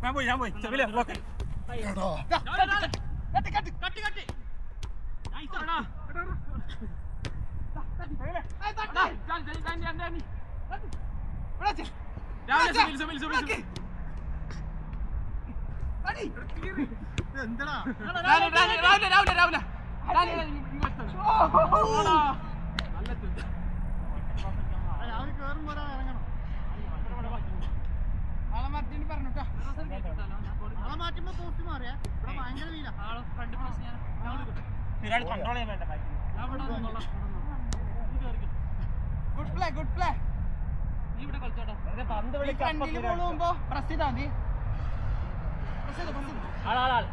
ഞാൻ പോയി ചെറിയ മാറ്റുമ്പോ പോസ്റ്റ് മാറിയാ ഇവിടെ ഭയങ്കര വീല കൺട്രോൾ ചെയ്യാൻ വേണ്ട ഗുഡ് പ്ലേ ഗുഡ് പ്ലേ പന്ത് പോകുമ്പോ പ്രസ് ചെയ്താ മതി ആളാൾ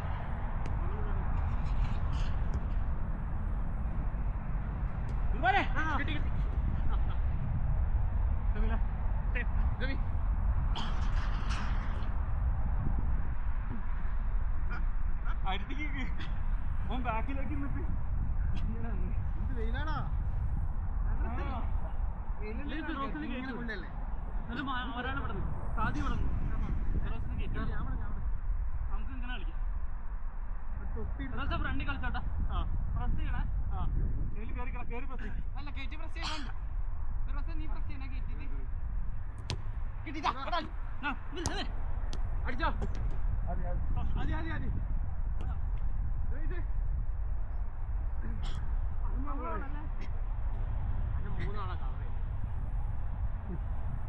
അടുത്തേക്ക് ഓൻ ബാക്കിലേക്ക് നിന്നിട്ട് എന്ത് വെയിലാടാ ഒരാളെ വിടുന്നു സാധ്യ വിടുന്നു നമുക്ക് ഇങ്ങനെ കളിക്കാം ഫ്രണ്ട് കളിച്ചോട്ടാ പ്രസ് ചെയ്യണേ കയറി പ്രസ് അല്ല കയറ്റി പ്രസ് ചെയ്യണ്ട നീ പ്രസ് ചെയ്യണ കയറ്റി കിട്ടിട്ടാ അടിച്ചോ മൂന്നാളെ രണ്ടല്ലേ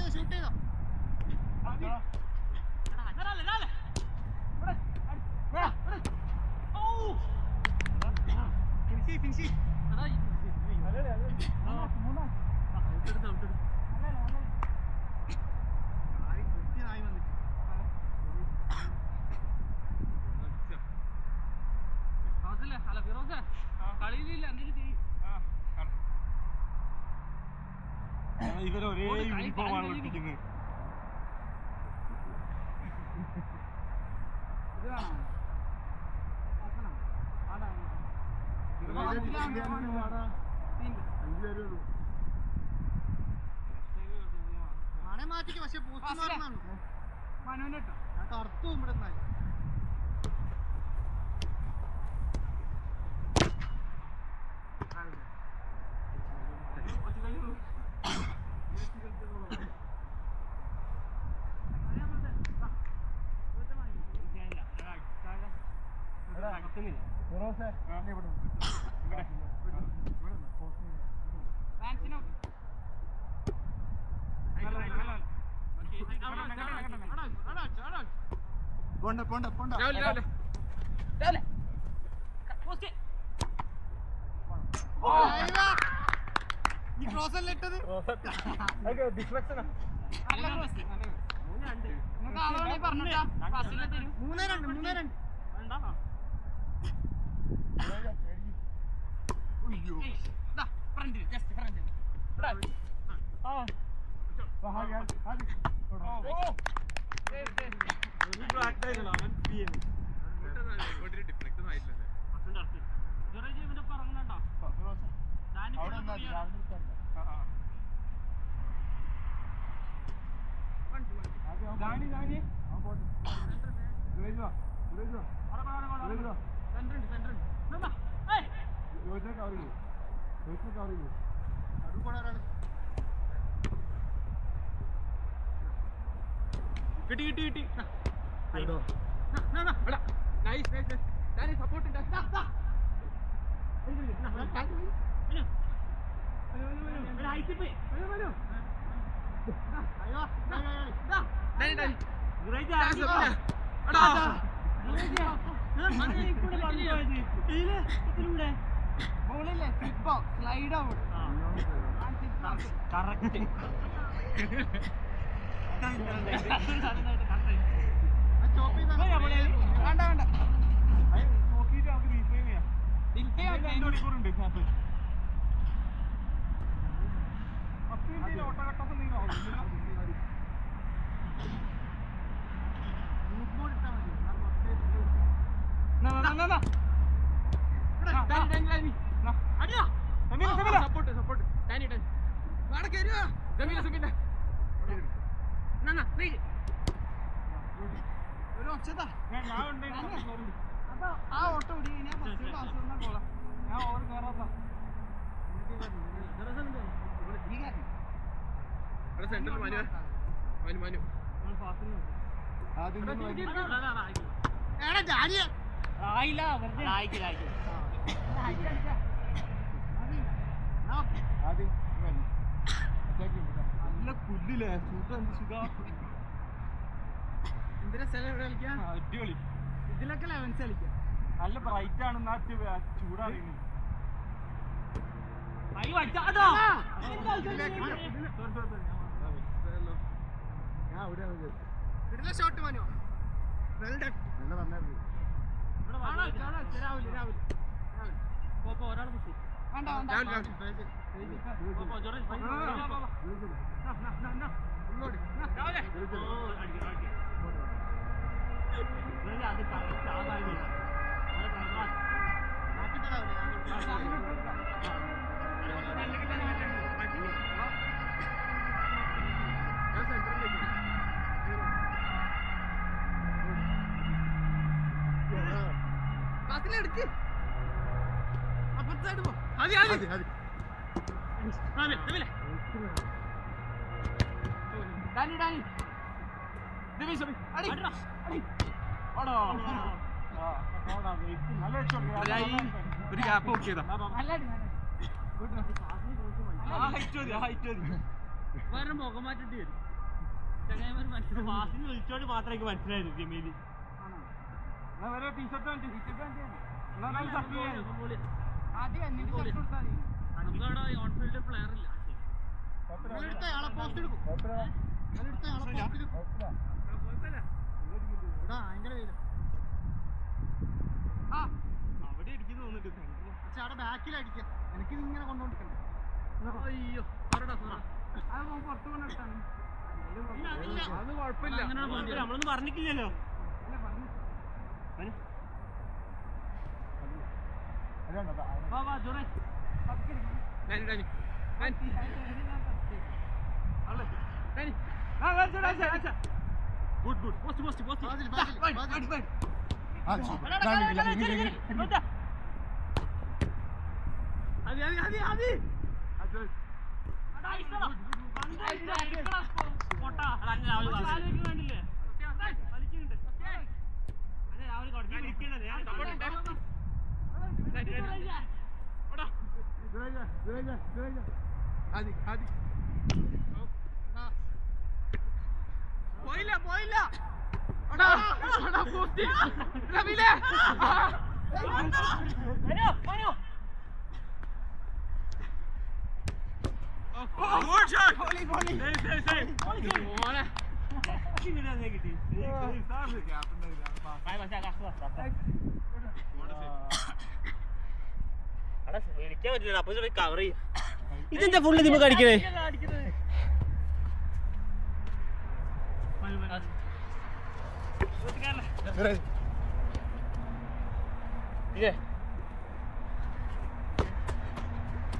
ഷൂട്ട് ചെയ്തോ ഫിനിഷ് ഇവരൊരേ യൂണിഫോമാണ് പഠിപ്പിക്കുന്നത് മാറ്റിക്ക് പക്ഷെ പോസ്റ്റ് മാറുന്നതാണ് മനുവിന്റെ കറുത്തു ഇവിടെ പോണ്ട പോണ്ട പോണ്ട നീ ക്രോസ് അല്ലേ ഇട്ടത് മൂന്നേ രണ്ട് കിട്ടി സപ്പോർട്ട് ബോളില്ലേ സ്ലിപ്പോ സ്ലൈഡ് ഔട്ട് കറക്റ്റ് വേണ്ട വേണ്ട നോക്കിയിട്ട് നമുക്ക് റീഫ്രെയിം ചെയ്യാം. ഡിൽഫേ 2 മണിക്കൂറുണ്ട് ഇതിനകത്ത്. 10 മിനിറ്റ് ഓട്ടോകട്ടൊക്കെ എന്തെങ്കിലും ആവും. ഒരു ഒച്ചതാ ഞാൻ ഉണ്ട്. അപ്പൊ ആ ഓട്ടോ ഓടി കഴിഞ്ഞാൽ ഫസ്റ്റ് പാസ് വന്നാ പോളാം. ഞാൻ ഓവർ കയറാത്ത നല്ല പുല്ലില്ലേ സൂപ്പർ എന്ത് സുഖം. എന്തിനാ സ്ഥലം ഇവിടെ കളിക്കാം? അടിപൊളി. ഇതിലൊക്കെ ലെവൻസ് കളിക്കാം. നല്ല ബ്രൈറ്റ് ആണ്. ചൂടാണ്. ഇതിലെ ഷോട്ട് മാനോ വെൽ ഡൺ. എടുക്ക് അപ്പുറത്തെ സൈഡ് പോ. ഒരു ഗ്യാപ്പ് നോക്കിയതാ. മുഖം മാറ്റേണ്ടി വരും. വിളിച്ചോണ്ട് മാത്രമേ എനിക്ക് മനസ്സിലായിരുന്നു ജമീലി. ടീഷർട്ട് ആദ്യം എന്നിട്ട് ഷർട്ട് കൊടുത്താൽ മതി. നമുക്കവിടെ ഓൺഫീൽഡ് പ്ലെയർ ഇല്ല. നിങ്ങളെടുത്ത ആളെ പോസ്റ്റ് എടുക്കും. നിങ്ങളെടുത്ത ആളെ പോസ്റ്റ് എടുക്കും. എടാ ഭയങ്കര വെയില. ആ അവിടെ ഇടിക്കുന്നു തോന്നിട്ട്. പക്ഷെ അവിടെ ബാക്കിലടിക്കാം. എനിക്കിത് ഇങ്ങനെ കൊണ്ടുകൊണ്ടിരിക്കണ്ടേ. അയ്യോ അത് പുറത്ത് കൊണ്ടിട്ടാണ്. അത് കുഴപ്പമില്ല. നമ്മളൊന്നും പറഞ്ഞിട്ടില്ലല്ലോ. Good good. Post Basil, Basil, Basil. പോയില്ല വിളിക്കാൻ പറ്റില്ല. അപ്പൊ കവർ ചെയ്യും. ഇതെന്താ ഫുള്ള് നിങ്ങൾ അടിക്കണേ?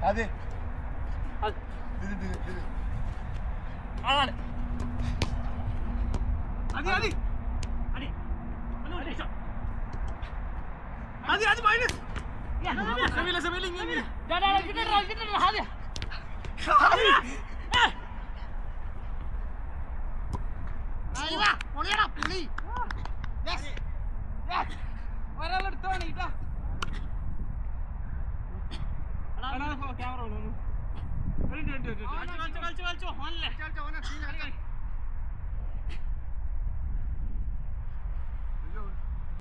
അതെ അതാണ് ഒരാളെടുത്തോ നീട്ടാ. ക്യാമറ കളിച്ചോ